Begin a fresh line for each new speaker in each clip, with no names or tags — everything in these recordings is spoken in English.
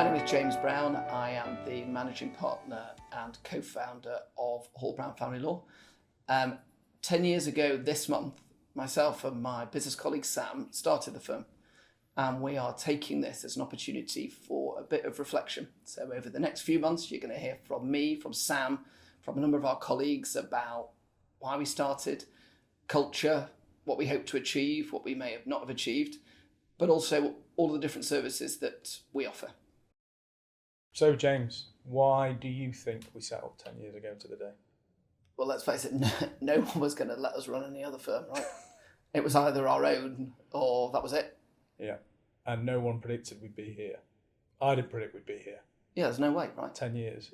My name is James Brown. I am the managing partner and co-founder of Hall Brown Family Law. 10 years ago this month, myself and my business colleague Sam started the firm, and we are taking this as an opportunity for a bit of reflection. So over the next few months, you're going to hear from me, from Sam, from a number of our colleagues about why we started, culture, what we hope to achieve, what we may have not have achieved, but also all the different services that we offer.
So, James, why do you think we set up 10 years ago to the day?
Well, let's face it, no one was going to let us run any other firm, right? It was either our own or that was it.
Yeah, and no one predicted we'd be here. I didn't predict we'd be here.
Yeah, there's no way, right?
10 years,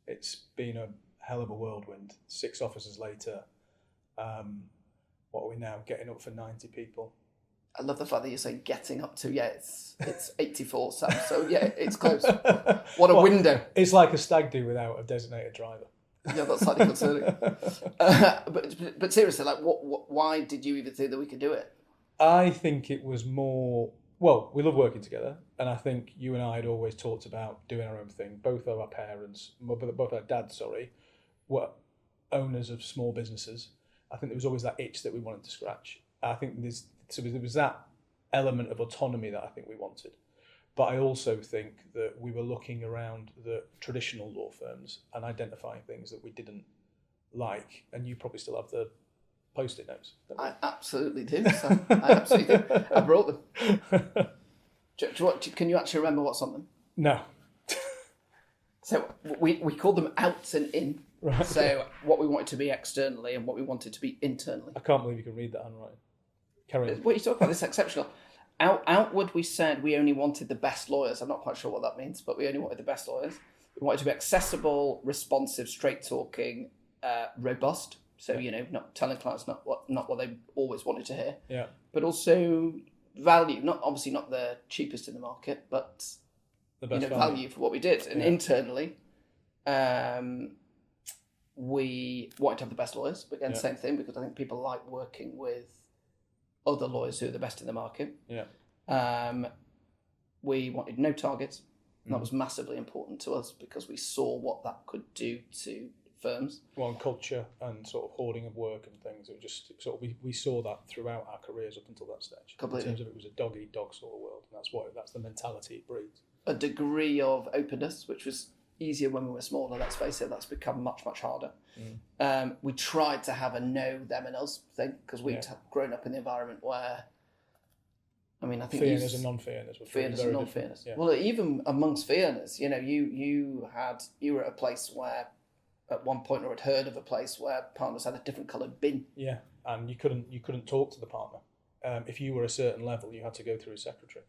it's been a hell of a whirlwind. 6 offices later, what are we now, getting up for 90 people?
I love the fact that you're saying getting up to, it's 84, Sam, so yeah, it's close. What a window.
It's like a stag do without a designated driver.
Yeah, that's slightly concerning. But seriously, like, why did you even think that we could do it?
I think it was more, well, we love working together, and I think you and I had always talked about doing our own thing. Both of our parents, both our dads, were owners of small businesses. I think there was always that itch that we wanted to scratch. I think there was that element of autonomy that I think we wanted. But I also think that we were looking around the traditional law firms and identifying things that we didn't like. And you probably still have the Post-it notes.
I absolutely do. So I absolutely do. I brought them. Can you actually remember what's on them?
No.
So we called them outs and in.
Right.
So what we wanted to be externally and what we wanted to be internally.
I can't believe you can read that handwriting. Carry on.
What are you talking about? This is exceptional. Outward, we said we only wanted the best lawyers. I'm not quite sure what that means, but we only wanted the best lawyers. We wanted to be accessible, responsive, straight talking, robust. So, not telling clients not what they always wanted to hear.
Yeah.
But also value, obviously not the cheapest in the market, but
The best
value for what we did. And internally, we wanted to have the best lawyers. But again, same thing, because I think people like working with other lawyers who are the best in the market.
Yeah.
We wanted no targets. And that was massively important to us because we saw what that could do to firms.
Well, and culture and sort of hoarding of work and things. It was just sort of we saw that throughout our careers up until that stage.
Completely.
In terms of it was a dog-eat-dog sort of world, and that's the mentality it breeds.
A degree of openness, which was easier when we were smaller. Let's face it, that's become much, much harder. We tried to have a know them and us thing because we'd grown up in the environment where, I think
fairness and non-fairness.
Fairness and non-fairness.
Yeah.
Well, even amongst fairness, you were at a place where, at one point, or had heard of a place where partners had a different coloured bin.
Yeah, and you couldn't talk to the partner. If you were a certain level, you had to go through a secretary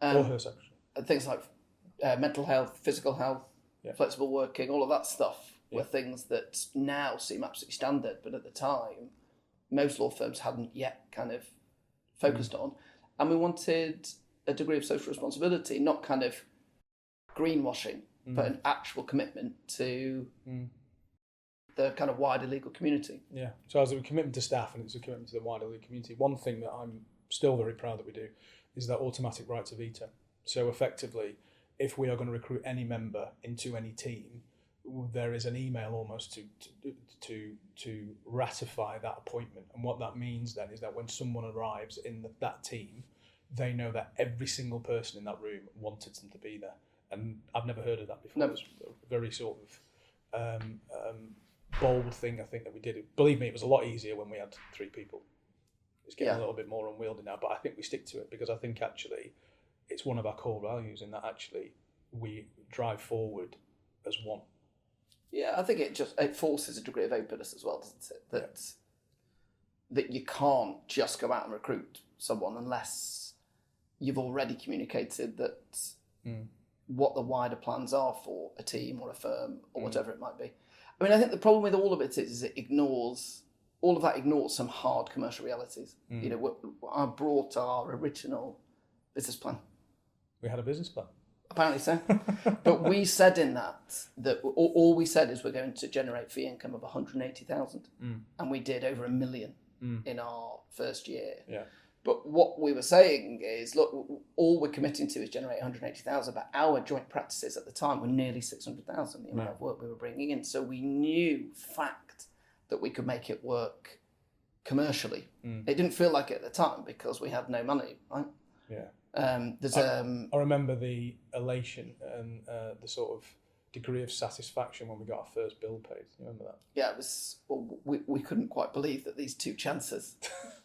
or her secretary.
Things like mental health, physical health, flexible working, all of that stuff were things that now seem absolutely standard, but at the time, most law firms hadn't yet kind of focused on. And we wanted a degree of social responsibility, not kind of greenwashing, but an actual commitment to the kind of wider legal community.
Yeah, so as a commitment to staff and it's a commitment to the wider legal community, one thing that I'm still very proud that we do is that automatic right to veto. So effectively, if we are going to recruit any member into any team, there is an email almost to ratify that appointment. And what that means then is that when someone arrives in that team, they know that every single person in that room wanted them to be there. And I've never heard of that before.
No.
It was a very sort of bold thing I think that we did. Believe me, it was a lot easier when we had 3 people. It's getting a little bit more unwieldy now, but I think we stick to it because I think actually it's one of our core values in that actually we drive forward as one.
Yeah, I think it forces a degree of openness as well, doesn't it? That you can't just go out and recruit someone unless you've already communicated that what the wider plans are for a team or a firm or whatever it might be. I think the problem with all of it is it ignores some hard commercial realities. I brought our original business plan.
We had a business plan.
Apparently so. But we said in that all we said is we're going to generate fee income of 180,000. And we did over $1 million in our first year.
Yeah.
But what we were saying is, look, all we're committing to is generate 180,000, but our joint practices at the time were nearly 600,000, the amount of work we were bringing in. So we knew fact that we could make it work commercially. It didn't feel like it at the time because we had no money, right?
Yeah.
I
remember the elation and the sort of degree of satisfaction when we got our first bill paid. You remember that?
Yeah, it was. Well, we couldn't quite believe that these two chances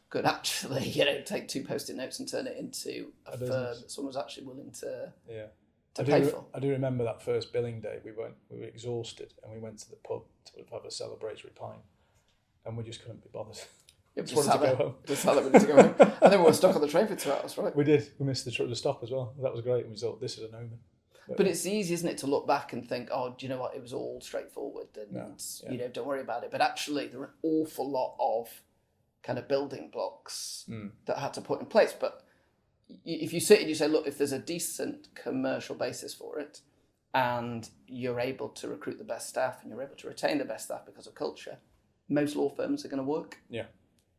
could actually, take 2 post-it notes and turn it into a firm that someone was actually willing to pay for.
I do remember that first billing day. We were exhausted and we went to the pub to have a celebratory pint, and we just couldn't be bothered.
Just
wanted to go home.
Just had it ready to go home. And then we were stuck on the train for 2 hours, right?
We did. We missed the stop as well. That was great. And we thought, this is an omen.
But it's easy, isn't it, to look back and think, oh, do you know what? It was all straightforward and, don't worry about it. But actually, there were an awful lot of kind of building blocks that I had to put in place. But if you sit and you say, look, if there's a decent commercial basis for it and you're able to recruit the best staff and you're able to retain the best staff because of culture, most law firms are going to work.
Yeah.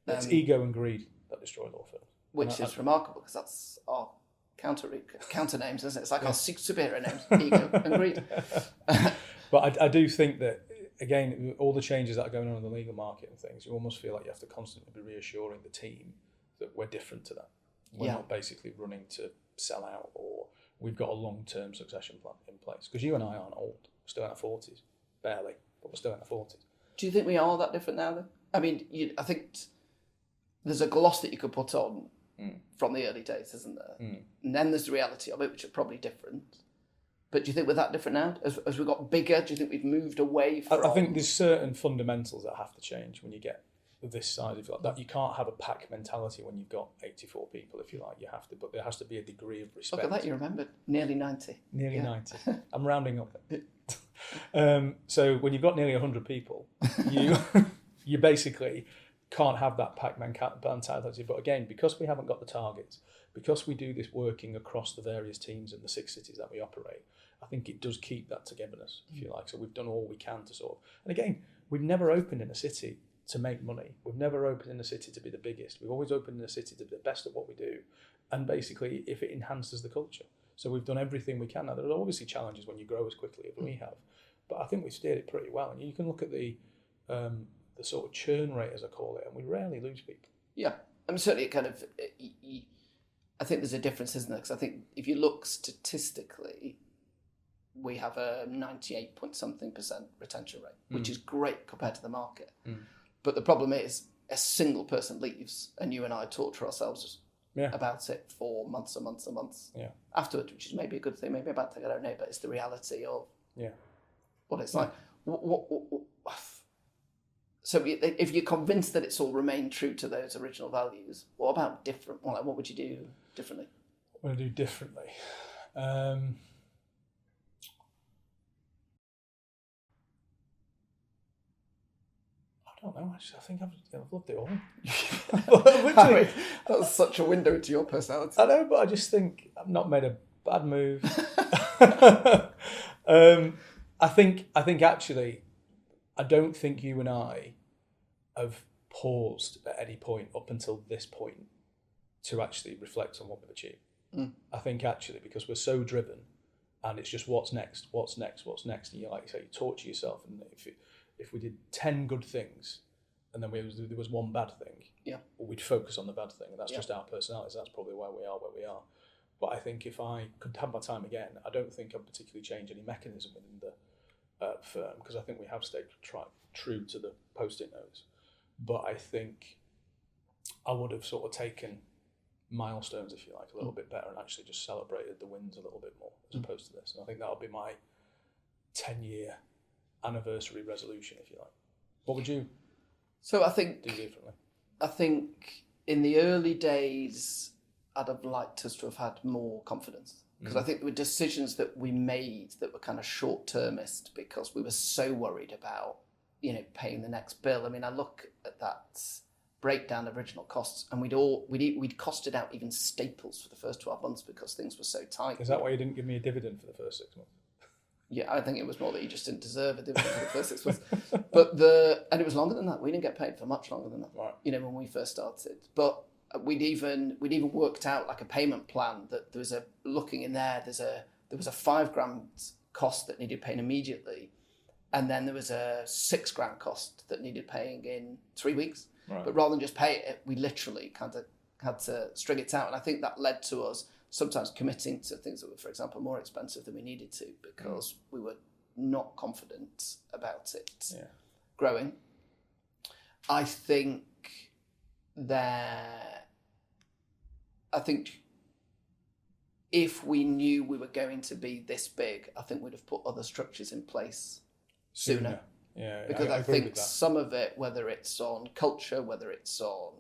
It's ego and greed that destroy law firms.
Which is remarkable because that's our counter names, isn't it? It's like our superhero names, ego and greed.
But I do think that, again, all the changes that are going on in the legal market and things, you almost feel like you have to constantly be reassuring the team that we're different to that. We're not basically running to sell out, or we've got a long-term succession plan in place. Because you and I aren't old. We're still in our 40s. Barely, but we're still in our 40s.
Do you think we are that different now, then? I mean, I think there's a gloss that you could put on from the early days, isn't there? And then there's the reality of it, which are probably different. But do you think we're that different now? As we got bigger, do you think we've moved away from...
I think there's certain fundamentals that have to change when you get this size. If you like that, you can't have a pack mentality when you've got 84 people, if you like. You have to, but there has to be a degree of respect.
Look at that, you remembered. Nearly 90.
Nearly 90. I'm rounding up. So when you've got nearly 100 people, you basically can't have that pack mentality. But again, because we haven't got the targets, because we do this working across the various teams in the 6 cities that we operate, I think it does keep that togetherness, if you like. So we've done all we can to sort of... And again, we've never opened in a city to make money. We've never opened in a city to be the biggest. We've always opened in a city to be the best at what we do. And basically, if it enhances the culture. So we've done everything we can. Now, there are obviously challenges when you grow as quickly as we have. But I think we've steered it pretty well. And you can look at the sort of churn rate, as I call it, and we rarely lose people.
Yeah. I mean, certainly it kind of... I think there's a difference, isn't there? Because I think if you look statistically, we have a 98-point-something% retention rate, which is great compared to the market. But the problem is a single person leaves and you and I talk to ourselves about it for months and months and months afterwards, which is maybe a good thing, maybe a bad thing, I don't know, but it's the reality of what it's like. So if you're convinced that it's all remained true to those original values, what about different? What would you do differently?
What would I do differently? I don't know, actually. I think I've loved it all.
That's such a window into your personality.
I know, but I just think I've not made a bad move. I think actually, I don't think you and I have paused at any point up until this point to actually reflect on what we've achieved. I think actually, because we're so driven and it's just what's next, and you, like you say, you torture yourself, and if we did 10 good things and then there was one bad thing, we'd focus on the bad thing, and that's just our personalities. That's probably why we are where we are. But I think if I could have my time again, I don't think I'd particularly change any mechanism within the firm, because I think we have stayed true to the post-it notes. But I think I would have sort of taken milestones, if you like, a little bit better, and actually just celebrated the wins a little bit more as opposed to this. And I think that'll be my 10-year anniversary resolution, if you like. What would you do differently? I think in the early days, I'd have liked us to have had more confidence, because I think there were decisions that we made that were kind of short-termist because we were so worried about, paying the next bill. I mean, I look at that breakdown of original costs, and we'd costed out even Staples for the first 12 months because things were so tight. Is that why you didn't give me a dividend for the first 6 months?
Yeah, I think it was more that you just didn't deserve a dividend for the first 6 months. And it was longer than that. We didn't get paid for much longer than that.
Right.
When we first started. But we'd even worked out like a payment plan that there was a looking in there. There was a £5,000 cost that needed paying immediately, and then there was a £6,000 cost that needed paying in 3 weeks.
Right.
But rather than just pay it, we literally kind of had to string it out, and I think that led to us sometimes committing to things that were, for example, more expensive than we needed to because we were not confident about it growing. I think if we knew we were going to be this big, I think we'd have put other structures in place sooner.
Yeah,
because
I
I
agree
think
with that.
some of it, whether it's on culture, whether it's on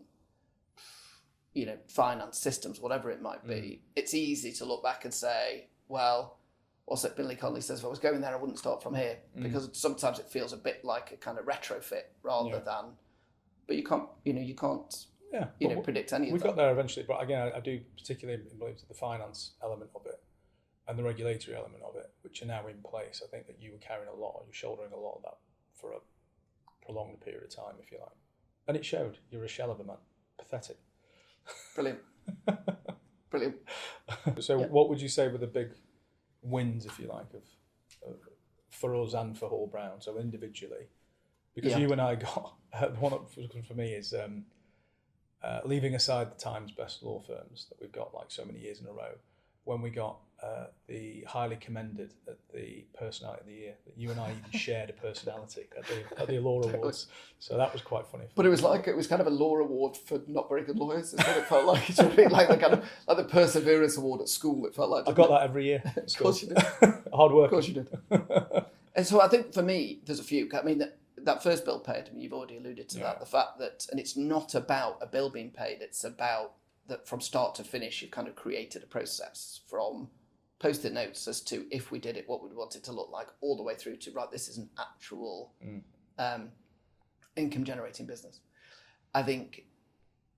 finance systems, whatever it might be, it's easy to look back and say, well, what's it Billy Connolly says, if I was going there, I wouldn't start from here. Because sometimes it feels a bit like a kind of retrofit rather than, but you can't predict any of that.
We got there eventually, but again, I do particularly believe that the finance element of it and the regulatory element of it, which are now in place, I think that you were carrying a lot, you're shouldering a lot of that for a prolonged period of time, if you like. And it showed. You're a shell of a man. Pathetic.
Brilliant.
So what would you say were the big wins, if you like, of for us and for Hall Brown, so individually? Because you and I got, one for me is leaving aside the Times best law firms that we've got like so many years in a row, when we got the highly commended at the Personality of the Year, that you and I even shared a personality at the Law Awards. So that was quite funny.
But it was kind of a law award for not very good lawyers. Is what it felt like. Like the kind of like the Perseverance Award at school. It felt like.
I got that every year.
Of course you did.
Hard work.
Of course you did. And so I think for me, there's a few. I mean, that first bill paid. I mean, you've already alluded to that. The fact that, and it's not about a bill being paid. It's about that from start to finish, you've kind of created a process from Post-it notes as to if we did it, what we'd want it to look like, all the way through to, right, this is an actual income-generating business. I think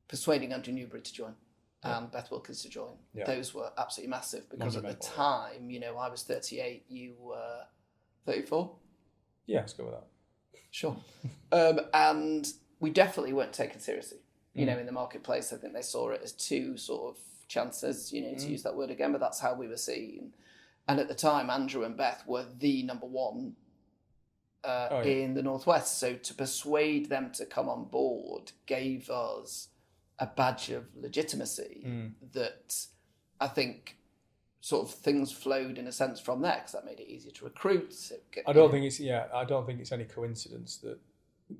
persuading Andrew Newbury to join and Beth Wilkins to join, those were absolutely massive because at the time, I was 38, you were 34?
Yeah, let's go with that.
Sure. And we definitely weren't taken seriously, in the marketplace. I think they saw it as two sort of chances, to use that word again, but that's how we were seen. And at the time, Andrew and Beth were the number one in the Northwest. So to persuade them to come on board gave us a badge of legitimacy that I think sort of things flowed in a sense from there, because that made it easier to recruit.
I don't think it's any coincidence that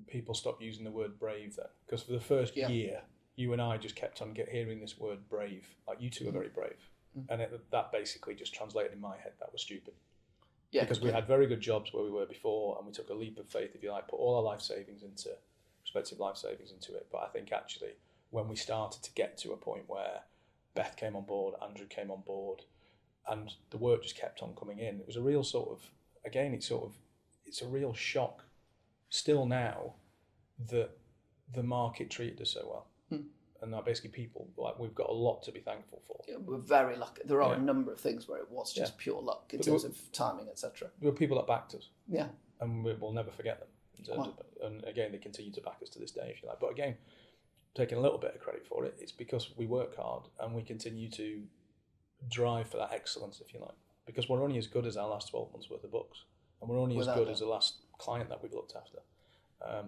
people stopped using the word brave then, because for the first year, you and I just kept on hearing this word brave. Like, you two are very brave. And that basically just translated in my head, that was stupid. Yeah, because we had very good jobs where we were before, and we took a leap of faith, if you like, put all our respective life savings into it. But I think actually, when we started to get to a point where Beth came on board, Andrew came on board, and the work just kept on coming in, it was a real sort of, again, it's a real shock still now that the market treated us so well. And that basically people, like, we've got a lot to be thankful for.
Yeah, we're very lucky. There are a number of things where it was just pure luck in terms of timing, etc.
There were people that backed us.
Yeah.
And we'll never forget them. And again, they continue to back us to this day, if you like. But again, taking a little bit of credit for it, it's because we work hard and we continue to drive for that excellence, if you like. Because we're only as good as our last 12 months worth of books. And we're only as good as the last client that we've looked after.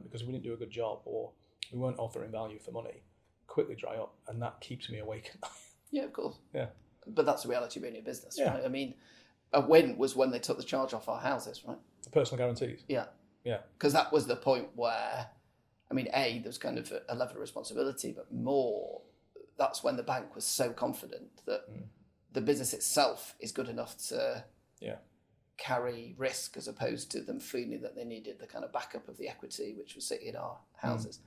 Because we didn't do a good job, or we weren't offering value for money, quickly dry up, and that keeps me awake at night.
Yeah, of course.
Yeah.
But that's the reality of being a business, right? I mean, a win was when they took the charge off our houses, right?
The personal guarantees.
Yeah.
Yeah.
Because that was the point where, I mean, there was kind of a level of responsibility, but more, that's when the bank was so confident that the business itself is good enough to carry risk, as opposed to them feeling that they needed the kind of backup of the equity, which was sitting in our houses.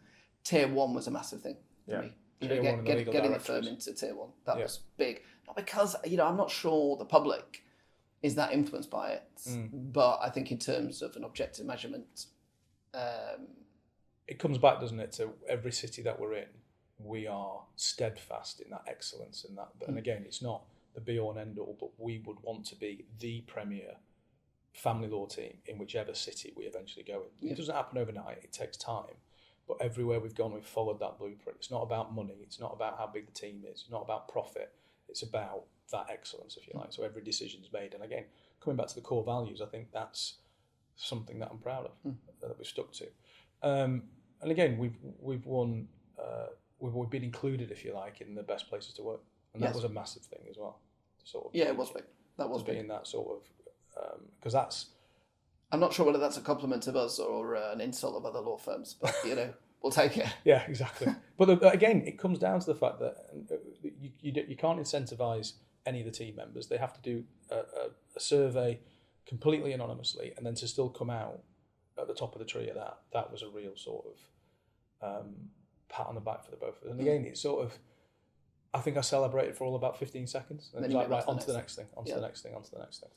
Tier 1 was a massive thing for me. Getting the firm into Tier 1, that was big. Not because, I'm not sure the public is that influenced by it, but I think in terms of an objective measurement,
it comes back, doesn't it, to every city that we're in, we are steadfast in that excellence and that. And again, it's not the be all and end all, but we would want to be the premier family law team in whichever city we eventually go in. It doesn't happen overnight, it takes time. but everywhere we've gone, we've followed that blueprint. It's not about money. It's not about how big the team is. It's not about profit. It's about that excellence, if you like. So every decision's made. And again, coming back to the core values, I think that's something that I'm proud of, that we've stuck to. And again, we've won, we've been included, if you like, in the best places to work. And that was a massive thing as well. Sort of,
it was big. That was big.
Being that sort of, because that's...
I'm not sure whether that's a compliment of us or an insult of other law firms, but, we'll take it.
Yeah, exactly. But again, it comes down to the fact that you can't incentivise any of the team members. They have to do a survey completely anonymously, and then to still come out at the top of the tree of that was a real sort of pat on the back for the both of us. And again, it's sort of, I think I celebrated for all about 15 seconds. And it was like, right, on to the next thing, on to the next thing, on to the next thing.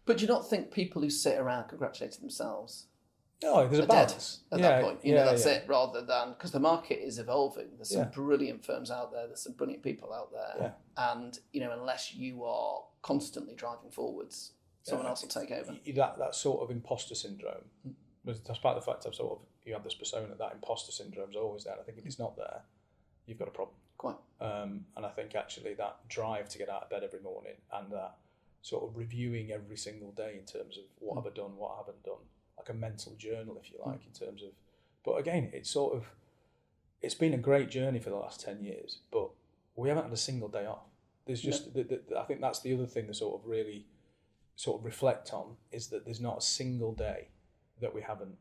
But do you not think people who sit around congratulating themselves
no, there's a balance
at that point? That's it, rather than, because the market is evolving. There's some brilliant firms out there. There's some brilliant people out there. Yeah. And, unless you are constantly driving forwards, someone else will take over.
That sort of imposter syndrome, despite the fact you have this persona, that imposter syndrome is always there. I think if it's not there, you've got a problem.
Quite.
And I think actually that drive to get out of bed every morning and that sort of reviewing every single day in terms of what have I done, what I haven't done, like a mental journal, if you like, in terms of... But again, it's been a great journey for the last 10 years, but we haven't had a single day off. There's just... I think that's the other thing to sort of really sort of reflect on, is that there's not a single day that we haven't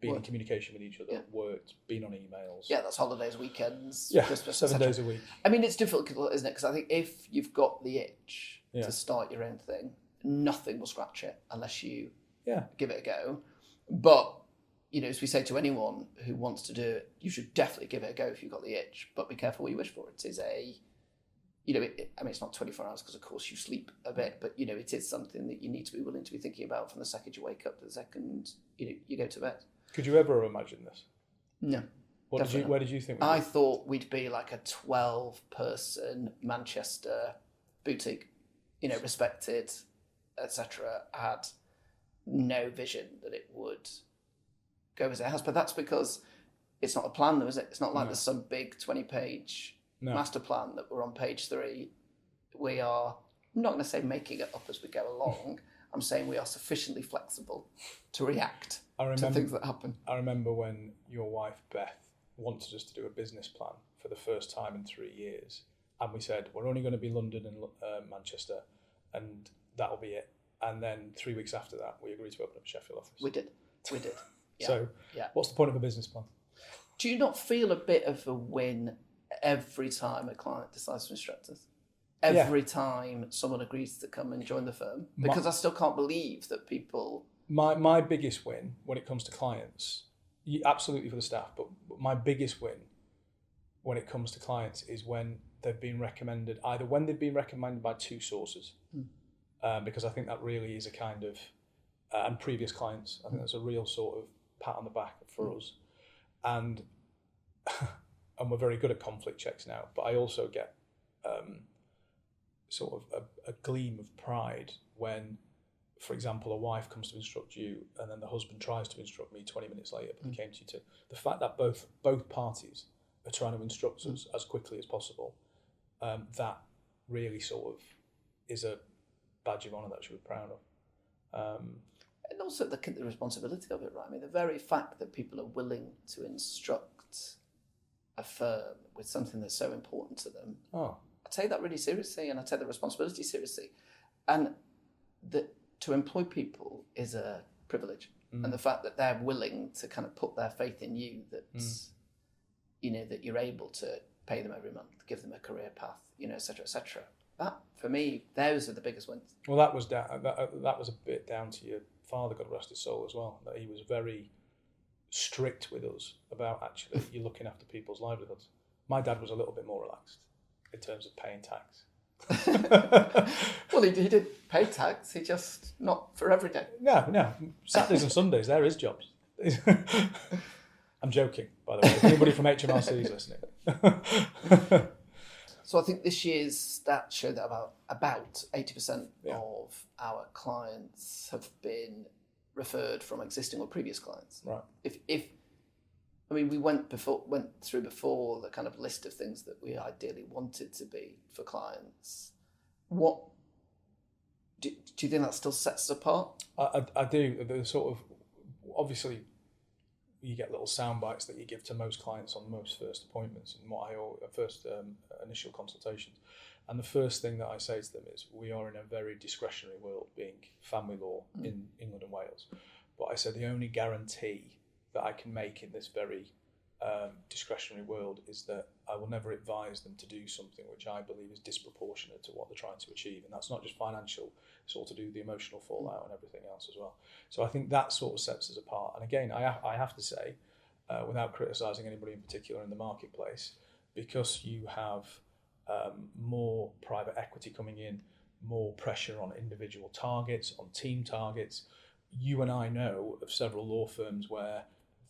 been in communication with each other, worked, been on emails.
Yeah, that's holidays, weekends, Christmas,
7 days a week.
I mean, it's difficult, isn't it? Because I think if you've got the itch to start your own thing, nothing will scratch it unless you give it a go. But, as we say to anyone who wants to do it, you should definitely give it a go if you've got the itch, but be careful what you wish for. It is a... it's not 24 hours because, of course, you sleep a bit, but, it is something that you need to be willing to be thinking about from the second you wake up to the second, you go to bed.
Could you ever imagine this?
No.
Where did you think
I thought we'd be like a 12-person Manchester boutique, respected, etc. Had no vision that it would go as it has. But that's because it's not a plan, though, is it? It's not like there's some big 20-page master plan that we're on page 3. We are, I'm not going to say making it up as we go along. I'm saying we are sufficiently flexible to react to things that happen.
I remember when your wife, Beth, wanted us to do a business plan for the first time in 3 years. And we said, we're only going to be London and Manchester, and that'll be it. And then 3 weeks after that, we agreed to open up a Sheffield office.
We did. Yeah.
So what's the point of a business plan?
Do you not feel a bit of a win every time a client decides to instruct us? Every time someone agrees to come and join the firm? Because I still can't believe that people...
My biggest win when it comes to clients, absolutely for the staff, but my biggest win when it comes to clients is when they've been recommended, either when they've been recommended by 2 sources, because I think that really is a kind of... and previous clients, I think that's a real sort of pat on the back for us. And we're very good at conflict checks now, but I also get... sort of a gleam of pride when, for example, a wife comes to instruct you and then the husband tries to instruct me 20 minutes later, but he came to you too. The fact that both parties are trying to instruct us as quickly as possible, that really sort of is a badge of honour that I should be proud of.
And also the responsibility of it, right? I mean, the very fact that people are willing to instruct a firm with something that's so important to them. I take that really seriously, and I take the responsibility seriously. And to employ people is a privilege. And the fact that they're willing to kind of put their faith in you, that that you're able to pay them every month, give them a career path, et cetera, et cetera. That, for me, those are the biggest wins.
Well, that was a bit down to your father, God rest his soul, as well. That he was very strict with us about actually you looking after people's livelihoods. My dad was a little bit more relaxed in terms of paying tax.
Well, he did pay tax, he just not for every day.
No. Saturdays and Sundays, they're his jobs. I'm joking, by the way. If anybody from HMRC is listening.
So I think this year's stats show that about 80% of our clients have been referred from existing or previous clients.
Right.
I mean, we went through before the kind of list of things that we ideally wanted to be for clients. What do you think that still sets us apart?
I do. The sort of, obviously, you get little sound bites that you give to most clients on most first appointments and first initial consultations. And the first thing that I say to them is, we are in a very discretionary world, being family law in England and Wales. But I said the only guarantee that I can make in this very discretionary world is that I will never advise them to do something which I believe is disproportionate to what they're trying to achieve. And that's not just financial, it's all to do with the emotional fallout and everything else as well. So I think that sort of sets us apart. And again, I have to say, without criticising anybody in particular in the marketplace, because you have more private equity coming in, more pressure on individual targets, on team targets. You and I know of several law firms where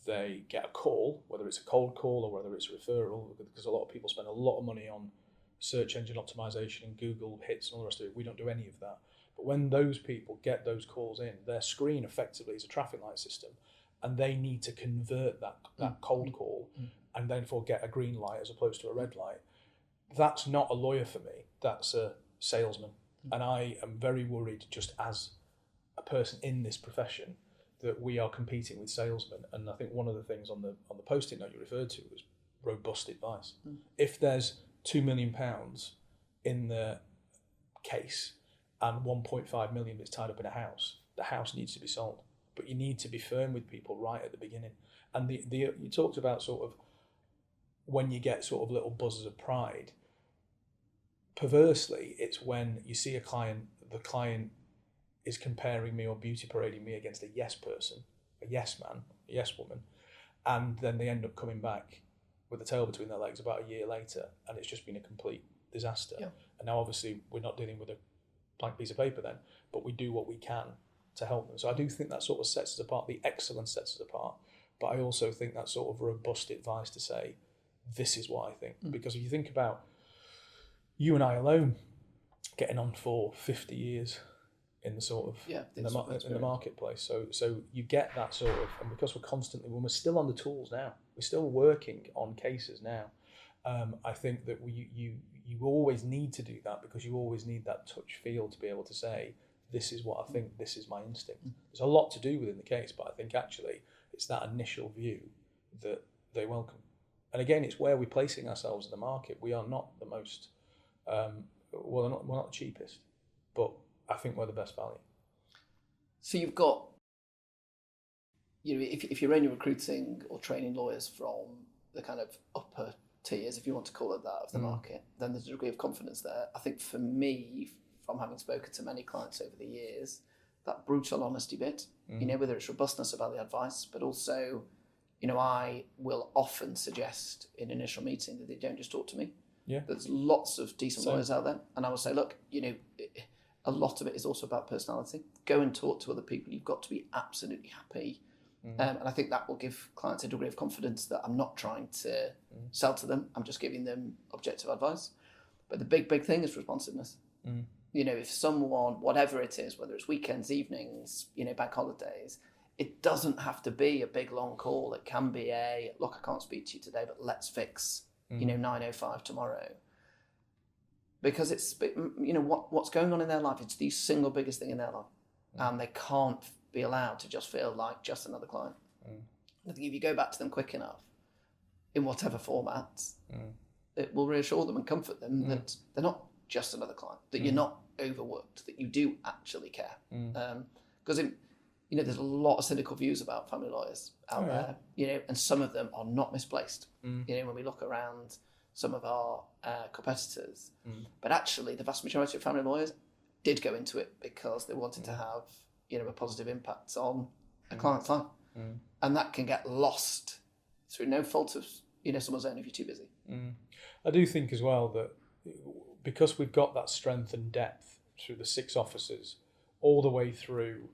they get a call, whether it's a cold call or whether it's a referral, because a lot of people spend a lot of money on search engine optimization and Google hits and all the rest of it. We don't do any of that. But when those people get those calls in, their screen effectively is a traffic light system, and they need to convert that cold call and therefore get a green light as opposed to a red light. That's not a lawyer for me, that's a salesman. And I am very worried, just as a person in this profession, that we are competing with salesmen. And I think one of the things on the post-it note you referred to was robust advice. If there's £2 million in the case and 1.5 million is tied up in a house, the house needs to be sold. But you need to be firm with people right at the beginning. And you talked about sort of when you get sort of little buzzes of pride. Perversely, it's when you see the client is comparing me or beauty parading me against a yes person, a yes man, a yes woman, and then they end up coming back with the tail between their legs about a year later, and it's just been a complete disaster. Yeah. And now obviously we're not dealing with a blank piece of paper then, but we do what we can to help them. So I do think that sort of sets us apart, the excellence sets us apart, but I also think that sort of robust advice to say, this is what I think. Because if you think about you and I alone getting on for 50 years in the sort of in the marketplace, so you get that sort of, and because when we're still on the tools now, we're still working on cases now. I think that you always need to do that, because you always need that touch feel to be able to say, this is what I think, this is my instinct. There's a lot to do within the case, but I think actually it's that initial view that they welcome. And again, it's where we're placing ourselves in the market. We are not the most, we're not the cheapest, but I think we're the best value.
So you've got, if you're only recruiting or training lawyers from the kind of upper tiers, if you want to call it that, of the market, then there's a degree of confidence there. I think for me, from having spoken to many clients over the years, that brutal honesty bit, whether it's robustness about the advice, but also, I will often suggest in initial meeting that they don't just talk to me. Yeah. There's lots of decent lawyers out there. And I will say, look, a lot of it is also about personality. Go and talk to other people. You've got to be absolutely happy. And I think that will give clients a degree of confidence that I'm not trying to sell to them. I'm just giving them objective advice. But the big thing is responsiveness. If someone, whatever it is, whether it's weekends, evenings, bank holidays, it doesn't have to be a big long call. It can be look, I can't speak to you today, but let's fix, 9:05 tomorrow. Because it's, what's going on in their life, it's the single biggest thing in their life. And they can't be allowed to just feel like just another client. I think if you go back to them quick enough, in whatever format, it will reassure them and comfort them that they're not just another client, that you're not overworked, that you do actually care. Because there's a lot of cynical views about family lawyers out there, and some of them are not misplaced. When we look around some of our competitors, but actually the vast majority of family lawyers did go into it because they wanted to have, a positive impact on a client's life. And that can get lost through no fault of, someone's own if you're too busy.
I do think as well that because we've got that strength and depth through the 6 officers, all the way through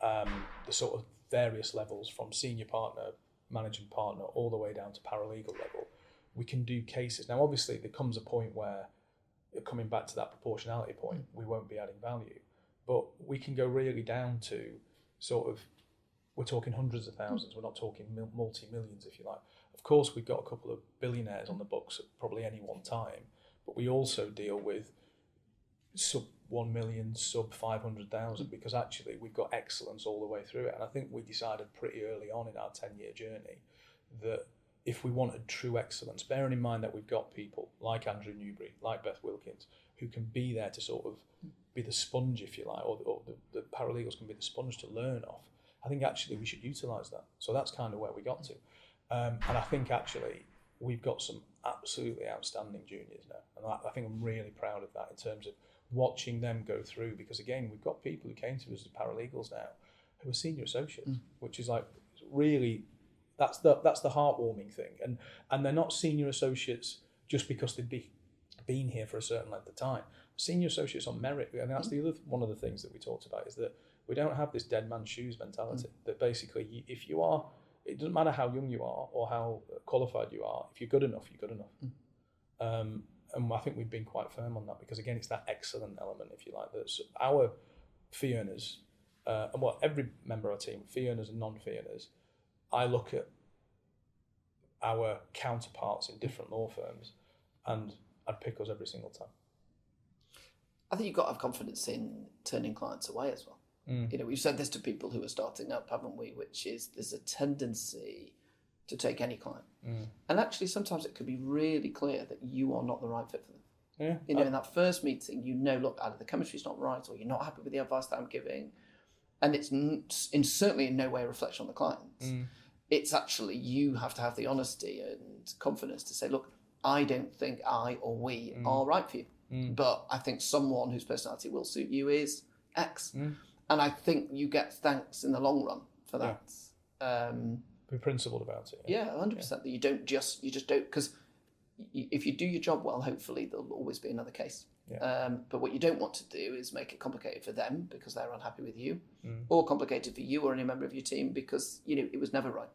the sort of various levels from senior partner, managing partner, all the way down to paralegal level, we can do cases. Now, obviously, there comes a point where, coming back to that proportionality point, we won't be adding value, but we can go really down to sort of, we're talking hundreds of thousands, we're not talking multi-millions, if you like. Of course, we've got a couple of billionaires on the books at probably any one time, but we also deal with sub 1 million, sub 500,000, because actually we've got excellence all the way through it. And I think we decided pretty early on in our 10-year journey that if we wanted true excellence, bearing in mind that we've got people like Andrew Newbury, like Beth Wilkins, who can be there to sort of be the sponge, if you like, or the paralegals can be the sponge to learn off. I think actually we should utilise that. So that's kind of where we got to. And I think actually we've got some absolutely outstanding juniors now. And I think I'm really proud of that in terms of watching them go through, because again, we've got people who came to us as paralegals now who are senior associates, which is like really, that's the heartwarming thing. And they're not senior associates just because they've been here for a certain length of time. Senior associates on merit, and that's the other one of the things that we talked about, is that we don't have this dead man's shoes mentality. That basically, if you are, it doesn't matter how young you are or how qualified you are. If you're good enough, you're good enough. And I think we've been quite firm on that, because again, it's that excellent element, if you like. That our fee earners, and every member of our team, fee earners and non-fee earners, I look at our counterparts in different law firms, and I'd pick us every single time.
I think you've got to have confidence in turning clients away as well. You know, we've said this to people who are starting up, haven't we? Which is there's a tendency to take any client, and actually sometimes it could be really clear that you are not the right fit for them.
Yeah,
you know, in that first meeting, you know, look, either the chemistry's not right, or you're not happy with the advice that I'm giving, and it's certainly in no way a reflection on the client. It's actually you have to have the honesty and confidence to say, look, I don't think I or we are right for you. But I think someone whose personality will suit you is X. And I think you get thanks in the long run for that.
Be principled about it.
Yeah, 100%. That you just don't, because if you do your job well, hopefully there'll always be another case. But what you don't want to do is make it complicated for them because they're unhappy with you, or complicated for you or any member of your team because, you know, it was never right.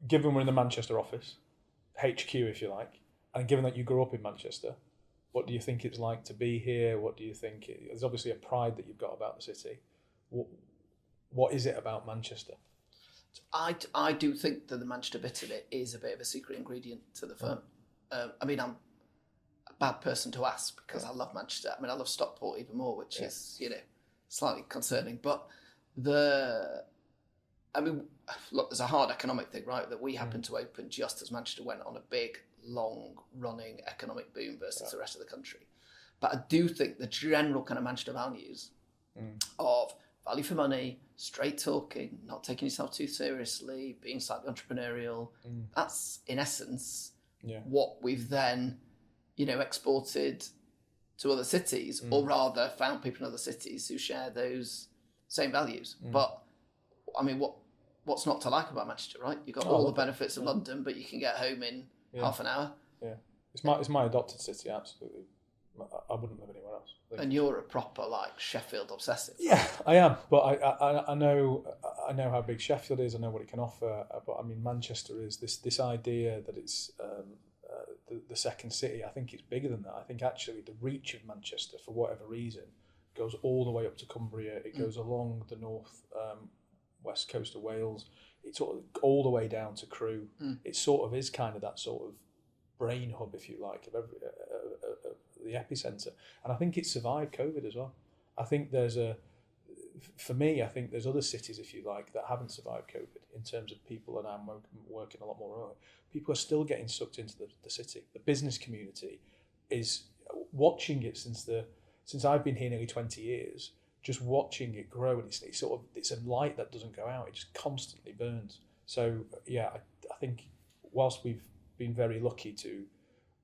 Given we're in the Manchester office, HQ if you like, and given that you grew up in Manchester, what do you think it's like to be here? What do you think? There's obviously a pride that you've got about the city. What is it about Manchester?
I do think that the Manchester bit of it is a bit of a secret ingredient to the firm. I mean, I'm a bad person to ask because I love Manchester. I mean, I love Stockport even more, which is, you know, slightly concerning. But look, there's a hard economic thing, right? That we happened to open just as Manchester went on a big, long-running economic boom versus the rest of the country. But I do think the general kind of Manchester values of value for money, straight talking, not taking yourself too seriously, being slightly entrepreneurial, that's in essence what we've then, you know, exported to other cities, or rather found people in other cities who share those same values. But I mean, what's not to like about Manchester, right? You've got all the benefits of London, but you can get home in half an hour. Yeah,
it's my adopted city, absolutely. I wouldn't live anywhere else.
And you're a proper like Sheffield obsessive.
Yeah, I am. But I know how big Sheffield is. I know what it can offer. But I mean, Manchester is this idea that it's the second city. I think it's bigger than that. I think actually the reach of Manchester, for whatever reason, goes all the way up to Cumbria. It goes along the north west coast of Wales. It's all the way down to Crewe. It sort of is kind of that sort of brain hub, if you like, of the epicentre. And I think it survived COVID as well. I think for me, I think there's other cities, if you like, that haven't survived COVID in terms of people, and I'm working a lot more early. People are still getting sucked into the city. The business community is watching it since I've been here nearly 20 years, just watching it grow, and it's a light that doesn't go out. It just constantly burns. So yeah, I think whilst we've been very lucky to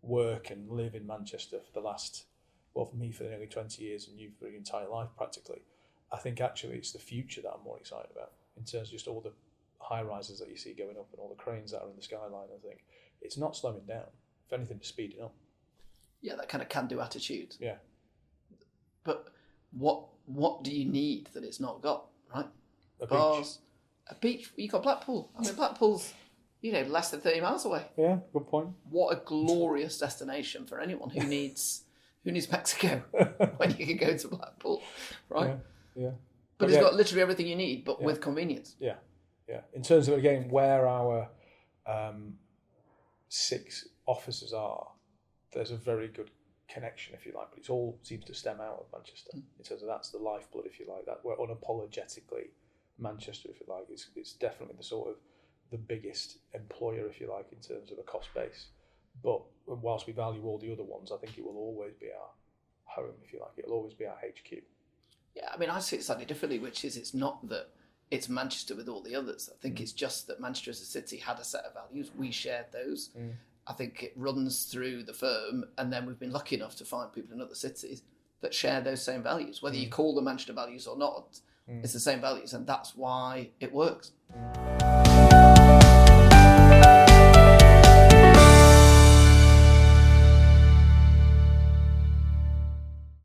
work and live in Manchester for the last, well, for me for nearly 20 years, and you for your entire life practically, I think actually it's the future that I'm more excited about in terms of just all the high rises that you see going up and all the cranes that are in the skyline. I think it's not slowing down. If anything, it's speeding up. Yeah,
that kind of can-do attitude.
Yeah.
But what do you need that it's not got, right? A beach. You got Blackpool. I mean, Blackpool's, you know, less than 30 miles away.
Yeah, good point.
What a glorious destination for anyone who needs Mexico when you can go to Blackpool, right?
Yeah.
But it's got literally everything you need, but with convenience.
Yeah. In terms of, again, where our six officers are, there's a very good connection, if you like, but it all seems to stem out of Manchester in terms of that's the lifeblood, if you like, that we're unapologetically Manchester, if you like. It's definitely the sort of the biggest employer, if you like, in terms of a cost base. But whilst we value all the other ones, I think it will always be our home, if you like. It'll always be our HQ.
Yeah, I mean, I see it slightly differently, which is it's not that it's Manchester with all the others. I think it's just that Manchester as a city had a set of values. We shared those. I think it runs through the firm, and then we've been lucky enough to find people in other cities that share those same values. Whether you call them Manchester values or not, it's the same values, and that's why it works.